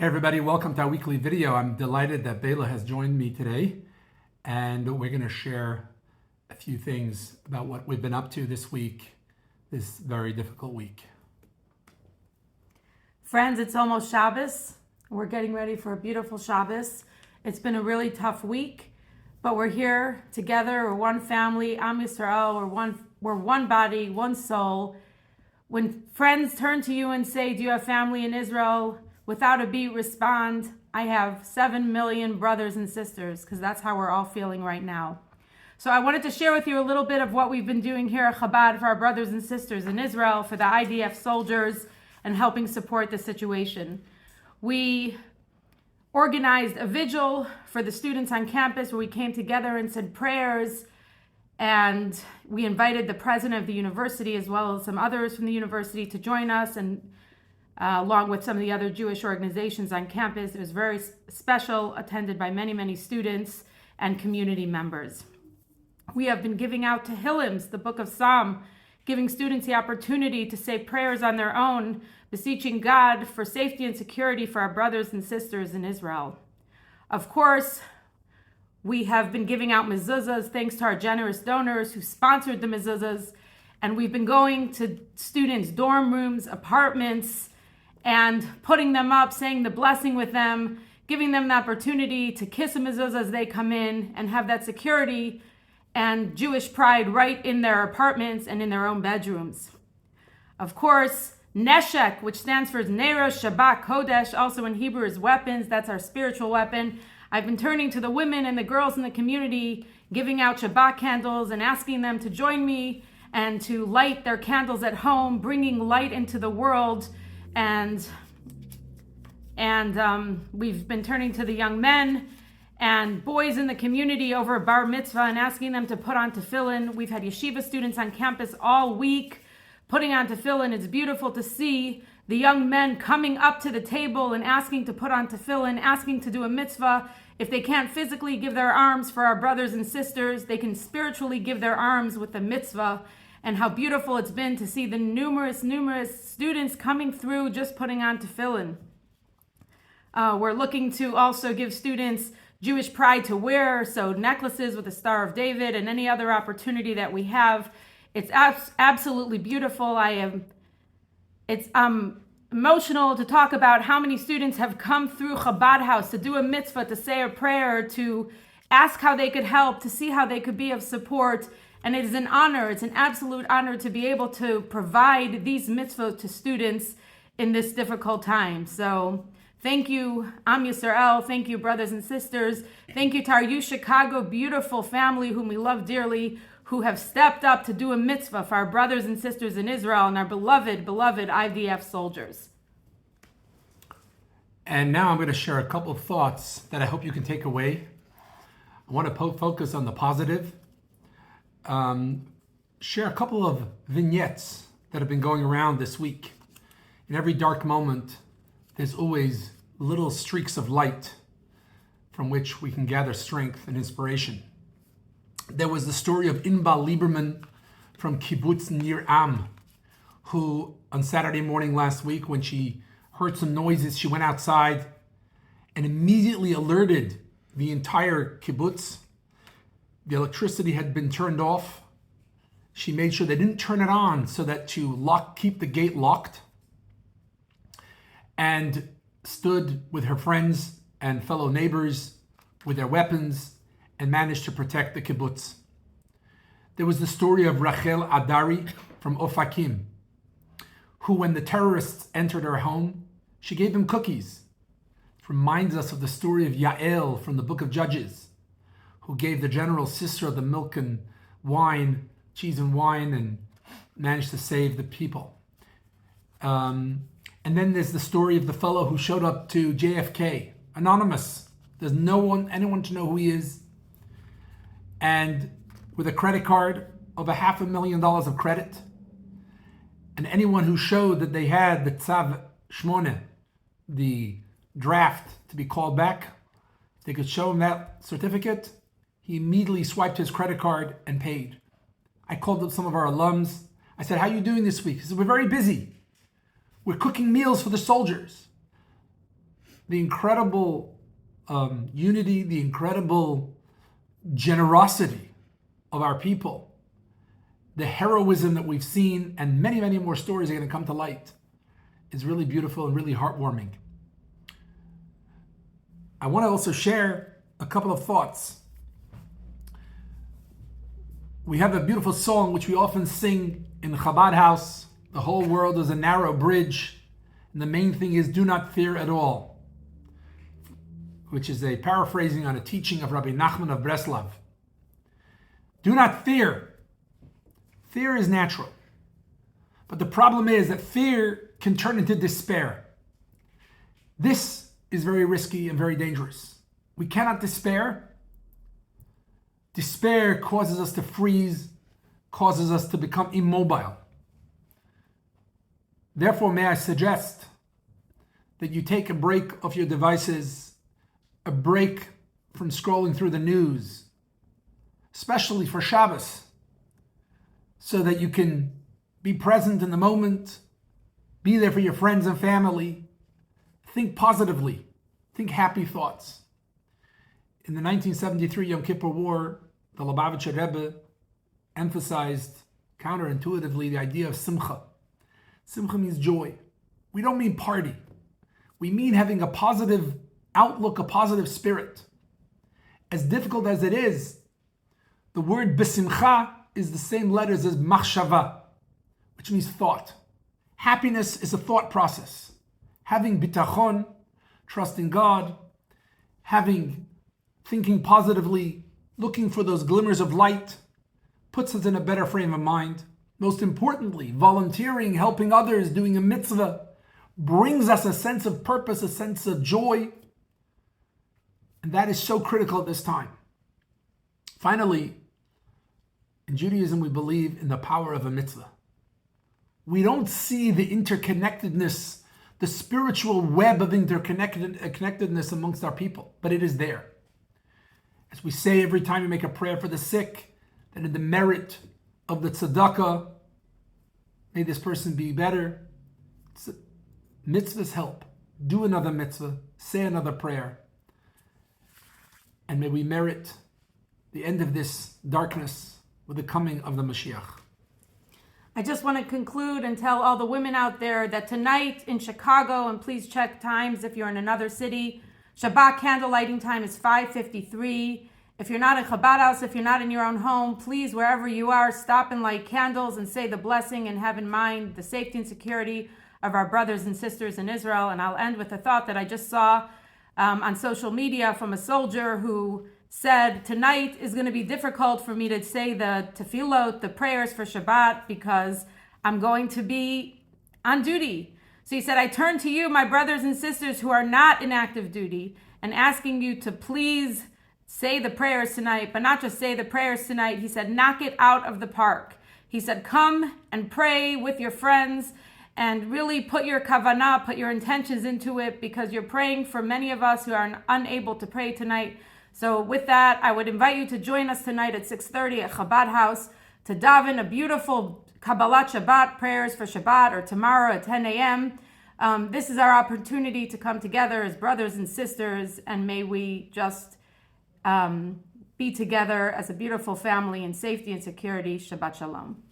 Hey everybody, welcome to our weekly video. I'm delighted that Baila has joined me today, and we're going to share a few things about what we've been up to this week, this very difficult week. Friends, it's almost Shabbos. We're getting ready for a beautiful Shabbos. It's been a really tough week, but we're here together. We're one family, Am Yisrael. We're one body, one soul. When friends turn to you and say, "Do you have family in Israel?" Without a beat, respond, "I have 7 million brothers and sisters," because that's how we're all feeling right now. So I wanted to share with you a little bit of what we've been doing here at Chabad for our brothers and sisters in Israel, for the IDF soldiers, and helping support the situation. We organized a vigil for the students on campus where we came together and said prayers, and we invited the president of the university as well as some others from the university to join us, and along with some of the other Jewish organizations on campus. It was very special, attended by many, many students and community members. We have been giving out Tehillims, the book of Psalm, giving students the opportunity to say prayers on their own, beseeching God for safety and security for our brothers and sisters in Israel. Of course, we have been giving out mezuzahs thanks to our generous donors who sponsored the mezuzahs, and we've been going to students' dorm rooms, apartments, and putting them up, saying the blessing with them, giving them the opportunity to kiss a mezuzah as they come in and have that security and Jewish pride right in their apartments and in their own bedrooms. Of course, Neshek, which stands for Nero Shabbat Kodesh, also in Hebrew is weapons. That's our spiritual weapon. I've been turning to the women and the girls in the community, giving out Shabbat candles and asking them to join me and to light their candles at home, bringing light into the world. And we've been turning to the young men and boys in the community over bar mitzvah and asking them to put on tefillin. We've had yeshiva students on campus all week putting on tefillin. It's beautiful to see the young men coming up to the table and asking to put on tefillin, asking to do a mitzvah. If they can't physically give their arms for our brothers and sisters, they can spiritually give their arms with the mitzvah. And how beautiful it's been to see the numerous students coming through just putting on tefillin. We're looking to also give students Jewish pride to wear, so necklaces with the Star of David and any other opportunity that we have. It's absolutely beautiful. It's emotional to talk about how many students have come through Chabad House to do a mitzvah, to say a prayer, to ask how they could help, to see how they could be of support. And it is an honor, it's an absolute honor to be able to provide these mitzvot to students in this difficult time. So thank you, Am Yisrael. Thank you, brothers and sisters. Thank you to our U Chicago beautiful family whom we love dearly, who have stepped up to do a mitzvah for our brothers and sisters in Israel and our beloved IDF soldiers. And now I'm going to share a couple of thoughts that I hope you can take away. I want to focus on the positive. Share a couple of vignettes that have been going around this week. In every dark moment, there's always little streaks of light from which we can gather strength and inspiration. There was the story of Inbal Lieberman from Kibbutz Nir Am, who on Saturday morning last week, when she heard some noises, she went outside and immediately alerted the entire kibbutz. The electricity had been turned off. She made sure they didn't turn it on so that to keep the gate locked, and stood with her friends and fellow neighbors with their weapons and managed to protect the kibbutz. There was the story of Rachel Adari from Ofakim, who, when the terrorists entered her home, she gave them cookies. It reminds us of the story of Yael from the book of Judges, who gave the general sister the milk and wine, cheese and wine, and managed to save the people. And then there's the story of the fellow who showed up to JFK, anonymous. There's anyone to know who he is. And with a credit card of $500,000 of credit, and anyone who showed that they had the Tzav Shmone, the draft to be called back, they could show him that certificate. He immediately swiped his credit card and paid. I called up some of our alums. I said, "How are you doing this week?" He said, "We're very busy. We're cooking meals for the soldiers." the incredible unity, the incredible generosity of our people, the heroism that we've seen, and many, many more stories are going to come to light, is really beautiful and really heartwarming. I want to also share a couple of thoughts. We have a beautiful song which we often sing in the Chabad house. The whole world is a narrow bridge, and the main thing is do not fear at all, which is a paraphrasing on a teaching of Rabbi Nachman of Breslov. Do not fear. Fear is natural. But the problem is that fear can turn into despair. This is very risky and very dangerous. We cannot despair. Despair causes us to freeze, causes us to become immobile. Therefore, may I suggest that you take a break off your devices, a break from scrolling through the news, especially for Shabbos, so that you can be present in the moment, be there for your friends and family, think positively, think happy thoughts. In the 1973 Yom Kippur War, the Lubavitcher Rebbe emphasized counterintuitively the idea of simcha. Simcha means joy. We don't mean party. We mean having a positive outlook, a positive spirit. As difficult as it is, the word besimcha is the same letters as machshava, which means thought. Happiness is a thought process. Having bitachon, trusting God, thinking positively, looking for those glimmers of light, puts us in a better frame of mind. Most importantly, volunteering, helping others, doing a mitzvah, brings us a sense of purpose, a sense of joy. And that is so critical at this time. Finally, in Judaism, we believe in the power of a mitzvah. We don't see the interconnectedness, the spiritual web of interconnectedness amongst our people, but it is there. As we say every time we make a prayer for the sick, that in the merit of the tzedakah, may this person be better. Mitzvahs help. Do another mitzvah, say another prayer, and may we merit the end of this darkness with the coming of the Mashiach. I just want to conclude and tell all the women out there that tonight in Chicago, and please check times if you're in another city, Shabbat candle lighting time is 5:53. If you're not in Chabad house, if you're not in your own home, please, wherever you are, stop and light candles and say the blessing and have in mind the safety and security of our brothers and sisters in Israel. And I'll end with a thought that I just saw on social media from a soldier who said, tonight is going to be difficult for me to say the tefillot, the prayers for Shabbat, because I'm going to be on duty. So he said, I turn to you, my brothers and sisters who are not in active duty, and asking you to please say the prayers tonight, but not just say the prayers tonight. He said, knock it out of the park. He said, come and pray with your friends and really put your kavanah, put your intentions into it, because you're praying for many of us who are unable to pray tonight. So with that, I would invite you to join us tonight at 6:30 at Chabad House to daven a beautiful Kabbalat Shabbat prayers for Shabbat, or tomorrow at 10 a.m. This is our opportunity to come together as brothers and sisters, and may we just be together as a beautiful family in safety and security. Shabbat Shalom.